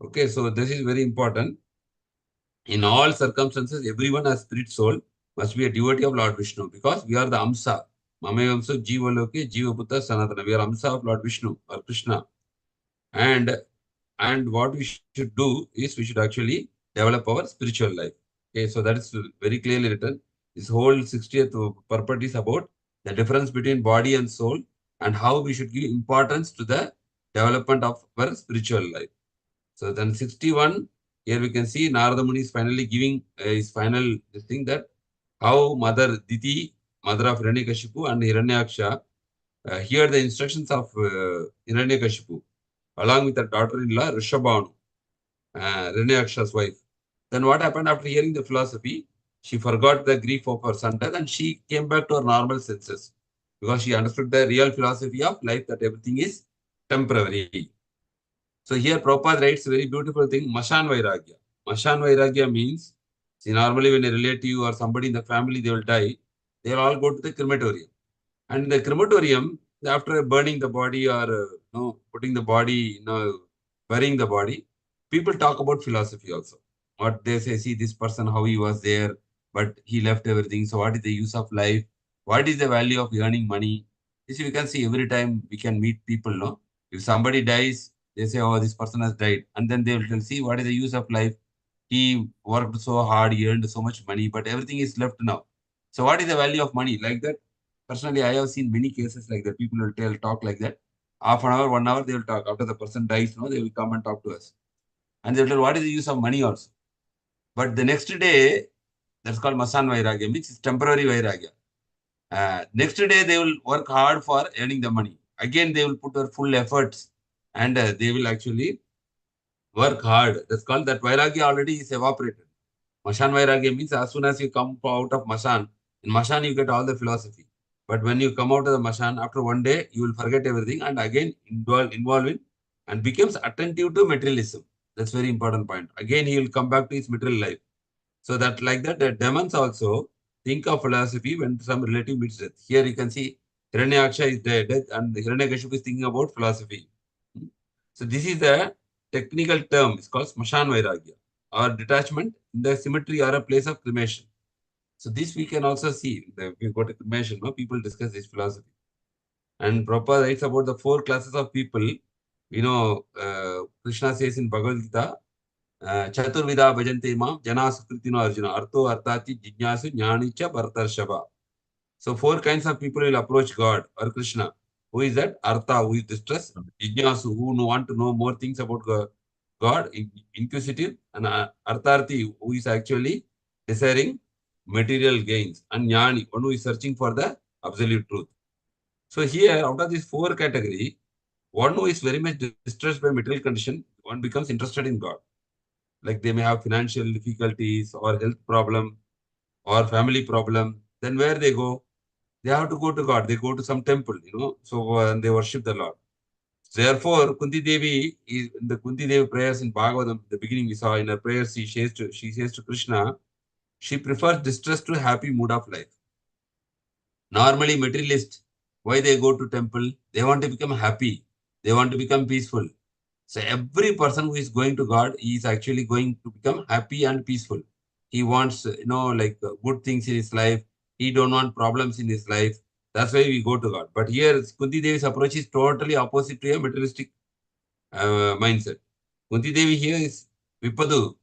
Okay, so this is very important. In all circumstances, everyone has spirit soul must be a devotee of Lord Vishnu because we are the Amsa. Mamayamsa Jiva Loke Jiva Putta Sanatana. We are Amsa of Lord Vishnu or Krishna. And And what we should do is we should actually develop our spiritual life. Okay, so that is very clearly written. This whole 60th purport is about the difference between body and soul and how we should give importance to the development of our spiritual life. So then 61, here we can see Narada Muni is finally giving his final thing, that how Mother Diti, mother of Hiranyakashipu and Hiranyaksha, hear the instructions of Hiranyakashipu along with her daughter-in-law Rishabhanu, Hiranyaksha's wife. Then what happened after hearing the philosophy? She forgot the grief of her son death and she came back to her normal senses because she understood the real philosophy of life, that everything is temporary. So here Prabhupada writes a very beautiful thing, Mashan Vairagya. Mashan Vairagya means, see, normally when a relative or somebody in the family, they will die, they will all go to the crematorium. And in the crematorium, after burning the body or putting the body, burying the body, people talk about philosophy also. What they say, see this person, how he was there, but he left everything. So what is the use of life? What is the value of earning money? This we can see every time we can meet people. No, if somebody dies, they say, oh, this person has died, and then they will see what is the use of life. He worked so hard, he earned so much money, but everything is left now. So what is the value of money? Like that. Personally, I have seen many cases like that. People will talk like that. Half an hour, 1 hour, they will talk. After the person dies, they will come and talk to us. And they will tell, what is the use of money also? But the next day, that's called Masan Vairagya, means it's temporary Vairagya. Next day, they will work hard for earning the money. Again, they will put their full efforts and they will actually work hard. That's called, that Vairagya already is evaporated. Mashan Vairagya means as soon as you come out of Mashan, in Mashan you get all the philosophy. But when you come out of the Mashan, after one day, you will forget everything and again involve in and becomes attentive to materialism. That's very important point. Again, he will come back to his material life. So that like that, the demons also think of philosophy when some relative meets death. Here you can see Hiranyaksha is dead and Hiranyakashipu is thinking about philosophy. So this is the technical term. It's called Smashan Vairagya or detachment in the cemetery or a place of cremation. So this we can also see. If you go to cremation, people discuss this philosophy. And Prabhupada writes about the 4 classes of people. Krishna says in Bhagavad Gita, Chaturvida bhajante mam jana sukritino arjuna artho artati jijnasu jnanicha bhartarshava. So 4 kinds of people will approach God or Krishna. Who is that? Artha, who is distressed. Jijnasu, who want to know more things about God, inquisitive. And Artharthi, who is actually desiring material gains. And Jnani, one who is searching for the absolute truth. So here, out of these 4 categories, one who is very much distressed by material condition, one becomes interested in God. Like they may have financial difficulties or health problem or family problem. Then where they go? They have to go to God. They go to some temple, so they worship the Lord. Therefore, Kunti Devi, in the Kunti Devi prayers in Bhagavatam, the beginning we saw in her prayers, she says to Krishna, she prefers distress to happy mood of life. Normally, materialists, why they go to temple? They want to become happy. They want to become peaceful. So every person who is going to God, he is actually going to become happy and peaceful. He wants, good things in his life. He don't want problems in his life. That's why we go to God. But here, Kunti Devi's approach is totally opposite to a materialistic mindset. Kunti Devi here is Vipadu.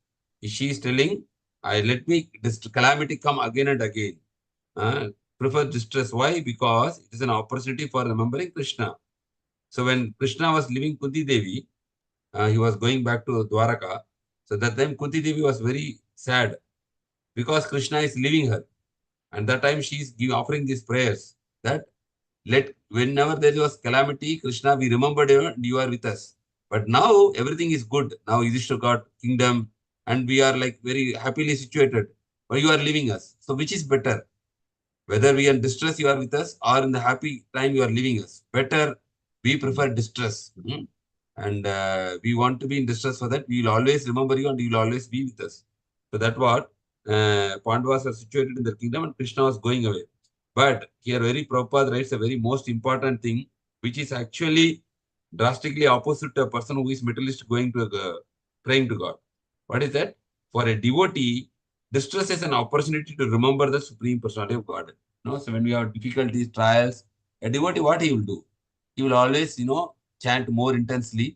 She is telling, let me, this calamity come again and again. Prefer distress. Why? Because it is an opportunity for remembering Krishna. So when Krishna was leaving Kunti Devi, he was going back to Dwaraka. So that time Kunti Devi was very sad because Krishna is leaving her. And that time she is offering these prayers that whenever there was calamity, Krishna, we remembered you and you are with us. But now everything is good. Now Yudhishthira got kingdom and we are like very happily situated. But you are leaving us. So which is better? Whether we are in distress, you are with us, or in the happy time, you are leaving us. Better, we prefer distress. And we want to be in distress for that. We will always remember you and you will always be with us. So that's what Pandavas are situated in their kingdom and Krishna was going away. But here very Prabhupada writes a very most important thing, which is actually drastically opposite to a person who is materialist going to praying to God. What is that? For a devotee, distress is an opportunity to remember the Supreme Personality of God. So when we have difficulties, trials, a devotee, what he will do? He will always, chant more intensely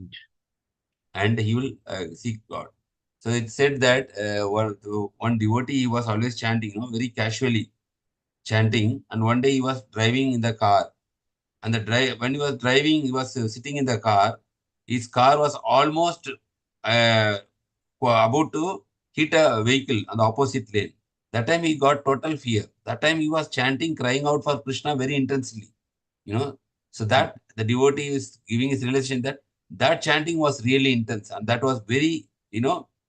and he will seek God. So it said that one devotee was always chanting, very casually chanting, and one day he was driving in the car, and when he was driving, he was sitting in the car. His car was almost uh, about to hit a vehicle on the opposite lane. That time he got total fear. That time he was chanting, crying out for Krishna very intensely. So that the devotee is giving his realization that chanting was really intense, and that was very,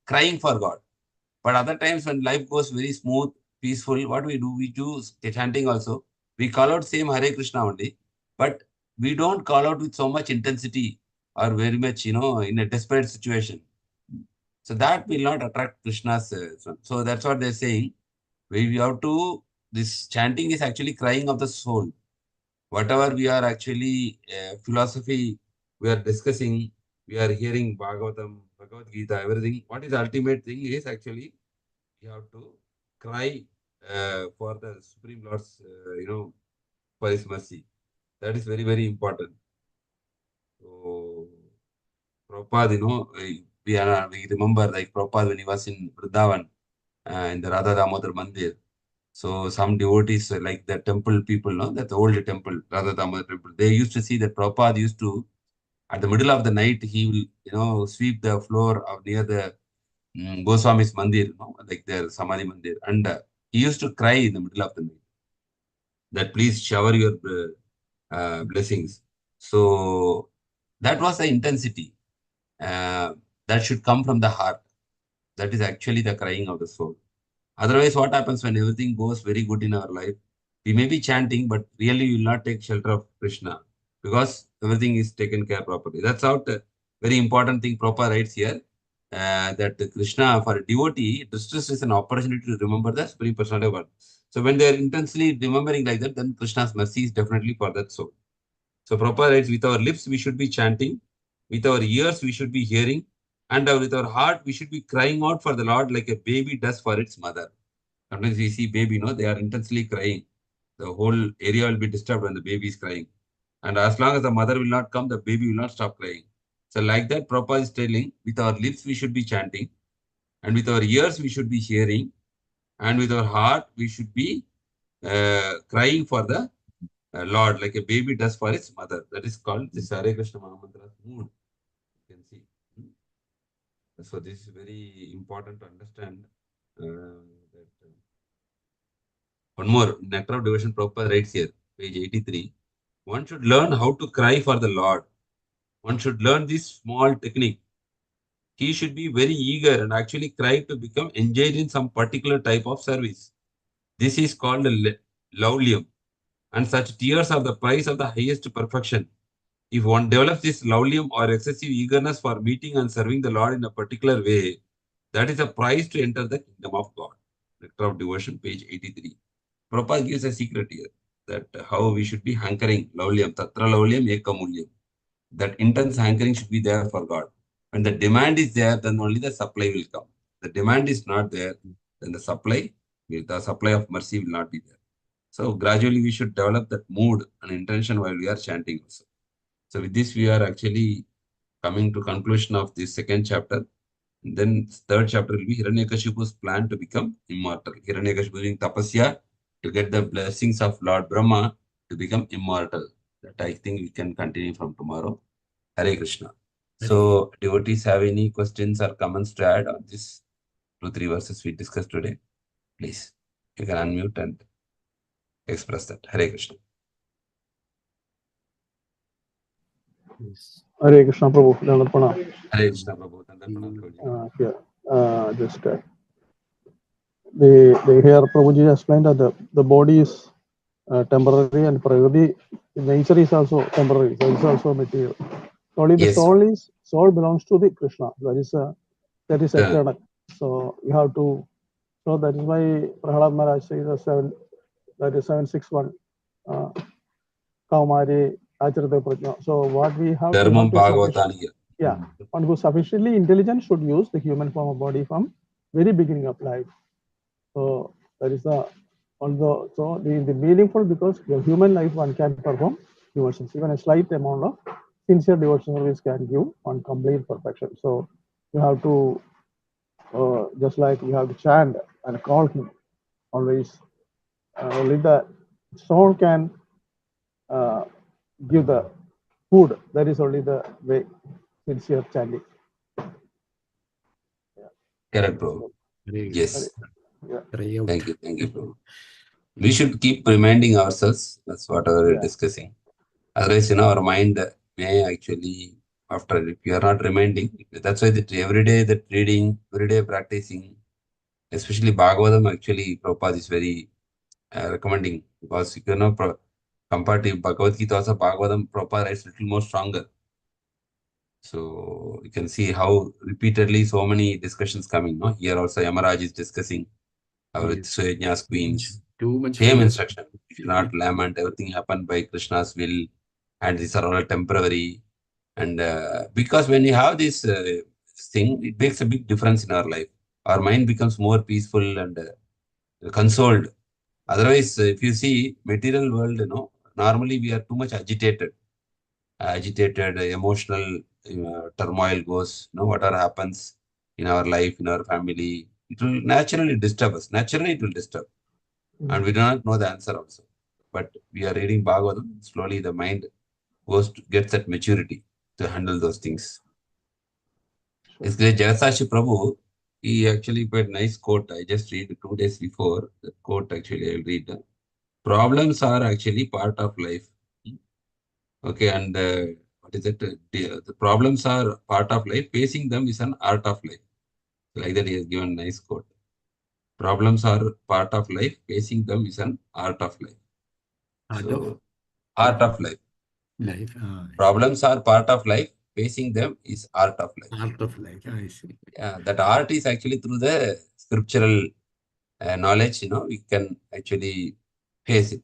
crying for God. But other times when life goes very smooth, peaceful, what we do, we do chanting also. We call out same Hare Krishna only, but we don't call out with so much intensity or very much, in a desperate situation. So that will not attract Krishna's. So that's what they're saying. We have to, this chanting is actually crying of the soul. Whatever we are actually, philosophy we are discussing, we are hearing Bhagavatam, Bhagavad Gita, everything. What is the ultimate thing is actually we have to cry for the Supreme Lord's, for His mercy. That is very, very important. So, Prabhupada, we remember like Prabhupada when he was in Vrindavan, in the Radha Damodar Mandir. So some devotees, like the temple people, that the old temple, Radha Damodar temple, they used to see that Prabhupada used to, at the middle of the night, he will, sweep the floor of near the Goswami's Mandir, like their Samadhi Mandir. And he used to cry in the middle of the night that please shower your blessings. So that was the intensity that should come from the heart. That is actually the crying of the soul. Otherwise, what happens when everything goes very good in our life? We may be chanting, but really we will not take shelter of Krishna because everything is taken care properly. That's how the very important thing Prabhupada writes here, that Krishna, for a devotee, distress is an opportunity to remember the Supreme Personality of God. So when they are intensely remembering like that, then Krishna's mercy is definitely for that soul. So Prabhupada writes, with our lips we should be chanting, with our ears we should be hearing, and with our heart we should be crying out for the Lord like a baby does for its mother. Sometimes we see baby, they are intensely crying. The whole area will be disturbed when the baby is crying. And as long as the mother will not come, the baby will not stop crying. So like that, Prabhupada is telling, with our lips we should be chanting, and with our ears we should be hearing, and with our heart we should be crying for the Lord, like a baby does for its mother. That is called the Hare Krishna Mahamantra's mood. You can see. So this is very important to understand. That, one more, Nectar of Devotion, Prabhupada writes here, page 83. One should learn how to cry for the Lord. One should learn this small technique. He should be very eager and actually cry to become engaged in some particular type of service. This is called a laulium, and such tears are the price of the highest perfection. If one develops this laulium or excessive eagerness for meeting and serving the Lord in a particular way, that is a price to enter the kingdom of God. Nectar of Devotion, page 83. Prabhupada gives a secret here, that how we should be hankering, lauliam, tatra lauliam ekamulyam. That intense hankering should be there for God. When the demand is there, then only the supply will come. The demand is not there, then the supply of mercy will not be there. So gradually we should develop that mood and intention while we are chanting also. So with this, we are actually coming to conclusion of this second chapter. And then third chapter will be Hiranyakashipu's plan to become immortal. Hiranyakashipu doing tapasya to get the blessings of Lord Brahma to become immortal. That I think we can continue from tomorrow. Hare Krishna. So devotees have any questions or comments to add on this 2-3 verses we discussed today? Please, you can unmute and express that. Hare Krishna. Hare Krishna Prabhu, Dandarpana. Hare Krishna Prabhu. Dandarpana Prabhuji. Here, just the here Prabhuji explained that the body is temporary and prakriti, nature is also temporary, so it's also material. Only the Yes. soul belongs to the Krishna. That is eternal. So you have to. So that is why Prahalad Maharaj says that is 761. Kaumari Acharate Prajna. So what we have Dharmam to Bhagavatani. yeah, one who is sufficiently intelligent should use the human form of body from very beginning of life. So that is the meaningful, because your human life one can perform emotions. Even a slight amount of sincere devotional service can give on complete perfection. So you have to, just like you have to chant and call him always. Only the soul can give the food. That is only the way, sincere chanting. Correct, bro. Yes. Yeah. Thank you, bro. We should keep reminding ourselves. That's what we're discussing. Otherwise, our mind may actually, after, if you are not reminding, that's why that every day that reading, every day practicing, especially Bhagavatam, actually, Prabhupada is very recommending, because compared to Bhagavad Gita, also Bhagavatam, Prabhupada writes little more stronger. So you can see how repeatedly so many discussions coming. No? Here also Yamaraja is discussing our Suyajna's queens. Too much. Same instruction. You should not lament. Everything happened by Krishna's will, and these are all temporary. And because when you have this thing, it makes a big difference in our life. Our mind becomes more peaceful and consoled. Otherwise, if you see material world, normally we are too much agitated, emotional turmoil goes, whatever happens in our life, in our family, it will naturally disturb us. Naturally, it will disturb. And we do not know the answer also. But we are reading Bhagavatam, slowly the mind gets that maturity to handle those things. It's great. Jagasashi Prabhu, he actually put a nice quote. I just read 2 days before. The quote actually I'll read. Problems are actually part of life. Okay, and what is it? The problems are part of life. Facing them is an art of life. Like that, he has given a nice quote. Problems are part of life. Facing them is an art of life. Art of life. Problems are part of life. Facing them is art of life. Art of life. I see. Yeah, that art is actually through the scriptural knowledge. We can actually face it.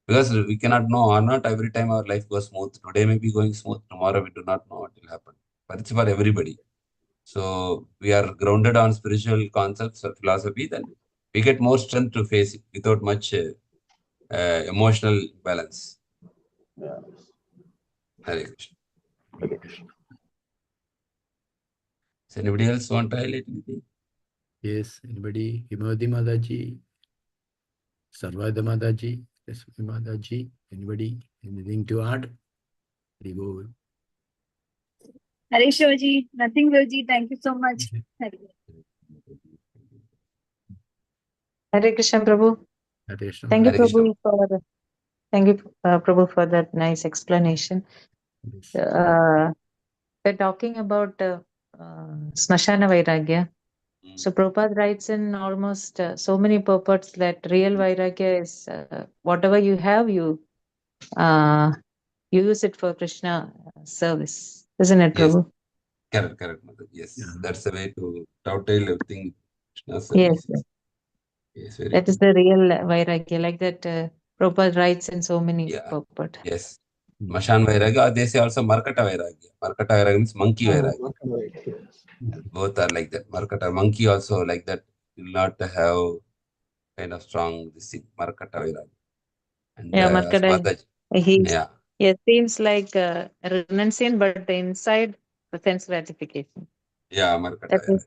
Because we cannot know, or not every time our life goes smooth. Today may be going smooth, tomorrow we do not know what will happen. But it's for everybody. So we are grounded on spiritual concepts or philosophy, then we get more strength to face it without much emotional balance. Yeah. Hare Krishna. Does anybody else want to highlight anything? Yes, anybody? Himavati Mataji, Sarvada Mataji, Rasmi Mataji, anybody? Anything to add? Hare Shivaji, nothing Guruji, thank you so much. Hare Krishna Prabhu. Thank you, Prabhu, for that nice explanation. We're talking about Smashana Vairagya. So Prabhupada writes in almost so many purports that real Vairagya is whatever you have, you use it for Krishna service. Isn't it, Prabhu? Correct, Mother. Yes, that's the way to tail everything Krishna service. Yes, that is the real Vairagya, like that Prabhupada writes in so many purport. Yes. Mashan Vairagya, they say also Markata Vairagya. Markata Vairagya means monkey Vairagya. Both are like that. Markata, monkey also like that, will not have kind of strong this thing, Markata Vairagya. And Markata, he seems like renunciant, but inside the sense gratification. Yeah, Markata Vairagya.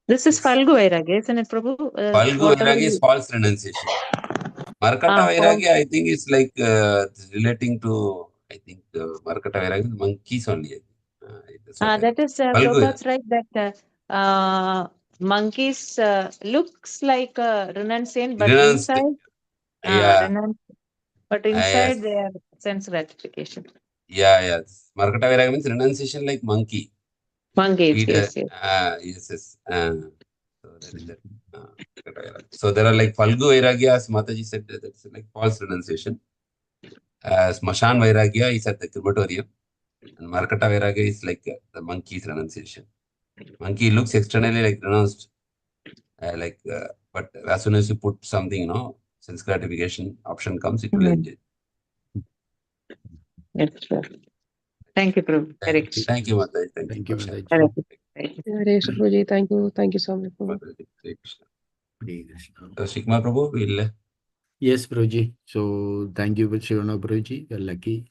This is Falgu Vairagya, isn't it, Prabhu? Falgu Vairagya is false renunciation. Markata Vairagya, I think, is like relating to, Markata Vairagya, monkeys only. That is Prabhupada's right, that monkeys looks like renunciant, but inside, but inside they are sense gratification. Yeah. Markata Vairagya means renunciation like monkey. Monkeys, yes. So that is that. So there are like Falgu Vairagya, as Mataji said, that's like false renunciation. Smashan Vairagya is at the crematorium, and Markata Vairagya is like the monkey's renunciation. Monkey looks externally like renounced, but as soon as you put something, sense gratification option comes, it will enjoy. Yes, sure. Thank you, Prabhu. Thank you, Mataji. Thank you, Mataji. Hare Prabhuji, thank you so much. So, Shikma Prabhu will Yes, Prabhuji. So thank you, Shivana Prabhuji. You're lucky.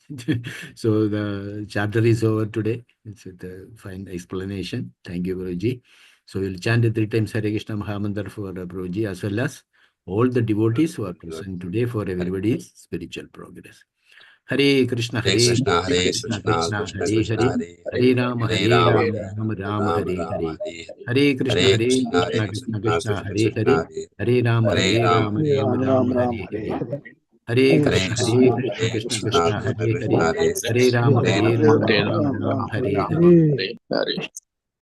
So the chapter is over today. It's a fine explanation. Thank you, Prabhuji. So we'll chant 3 times Hare Krishna Mahamantra for Prabhuji as well as all the devotees who are present today for everybody's spiritual progress. Hare Krishna, Hare Hare Krishna, Krishna, Hare Krishna Krishna, Krishna, Krishna Hare Krishna, Hare, Hare Hare Hare, Rama, Hare Hare Rama, Rama, Rama Rama, Rama Hare Rama, Hare. Hare Hare. Hare Krishna, Hare Hare Krishna, Hare Krishna, Krishna Krishna, Krishna, Krishna Hare Krishna, Hare, Hare Hare Rama, Hare Hare Rama, Rama, Rama Ram Rama, Ram Hare Hare Hare. Hare. Hare Hare Hare Krishna, Krishna, Hare Krishna, Hare Krishna, Hare Krishna Krishna, Krishna, Krishna, Krishna Krishna Hare Krishna, Hare, Krishna, Hare Hare Hare. Hare Rama, Hare Hare Hare Rama, Rama, Rama, Hare Rama Rama, Rama, Rama Hare Rama, Hare. Hare Hare Hare.